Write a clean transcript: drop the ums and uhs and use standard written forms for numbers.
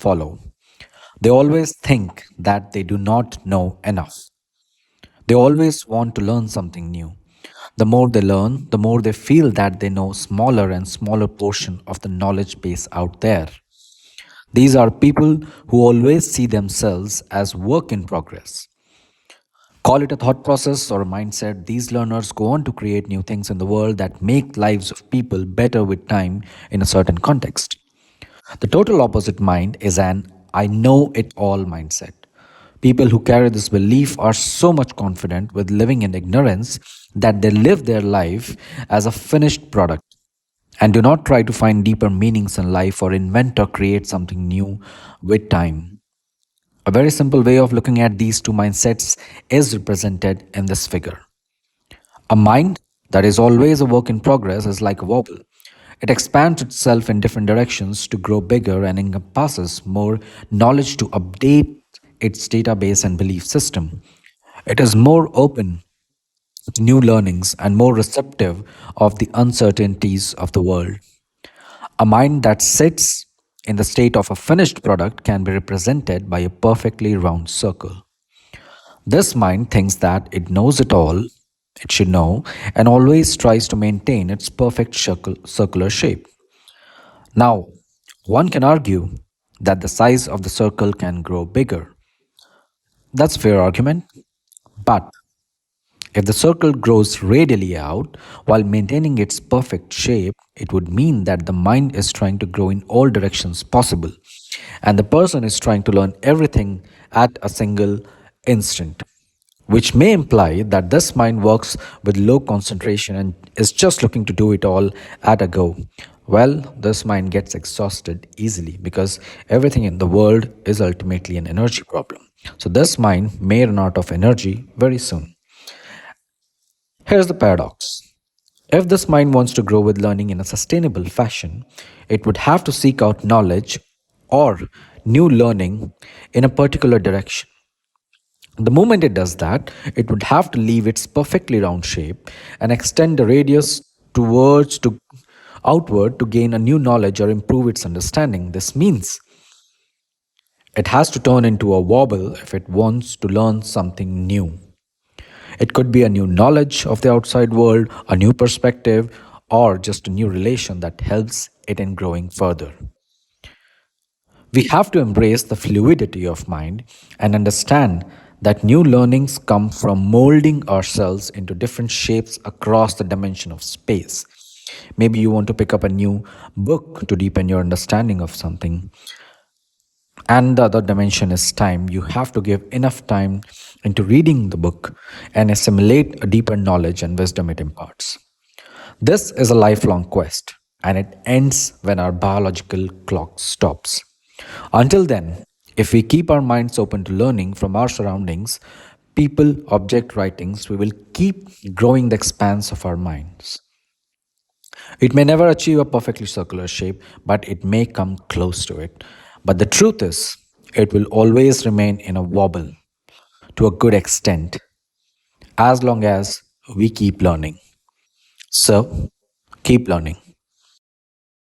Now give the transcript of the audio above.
follow. They always think that they do not know enough. They always want to learn something new. The more they learn, the more they feel that they know smaller and smaller portion of the knowledge base out there. These are people who always see themselves as work in progress. Call it a thought process or a mindset, these learners go on to create new things in the world that make lives of people better with time in a certain context. The total opposite mind is an I know it all mindset. People who carry this belief are so much confident with living in ignorance that they live their life as a finished product and do not try to find deeper meanings in life or invent or create something new with time. A very simple way of looking at these two mindsets is represented in this figure. A mind that is always a work in progress is like a wobble. It expands itself in different directions to grow bigger and encompasses more knowledge to update its database and belief system. It is more open to new learnings and more receptive of the uncertainties of the world. A mind that sits in the state of a finished product can be represented by a perfectly round circle. This mind thinks that it knows it all, it should know, and always tries to maintain its perfect circular shape. Now, one can argue that the size of the circle can grow bigger. That's a fair argument, but if the circle grows radially out while maintaining its perfect shape, it would mean that the mind is trying to grow in all directions possible, and the person is trying to learn everything at a single instant, which may imply that this mind works with low concentration and is just looking to do it all at a go. Well, this mind gets exhausted easily because everything in the world is ultimately an energy problem. So, this mind may run out of energy very soon. Here's the paradox. If this mind wants to grow with learning in a sustainable fashion, it would have to seek out knowledge or new learning in a particular direction. The moment it does that, it would have to leave its perfectly round shape and extend the radius towards to outward to gain a new knowledge or improve its understanding. This means it has to turn into a wobble if it wants to learn something new. It could be a new knowledge of the outside world, a new perspective, or just a new relation that helps it in growing further. We have to embrace the fluidity of mind and understand that new learnings come from molding ourselves into different shapes across the dimension of space. Maybe you want to pick up a new book to deepen your understanding of something. And the other dimension is time. You have to give enough time into reading the book and assimilate a deeper knowledge and wisdom it imparts. This is a lifelong quest, and it ends when our biological clock stops. Until then, if we keep our minds open to learning from our surroundings, people, object writings, we will keep growing the expanse of our minds. It may never achieve a perfectly circular shape, but it may come close to it. But the truth is, it will always remain in a wobble to a good extent as long as we keep learning. So, keep learning.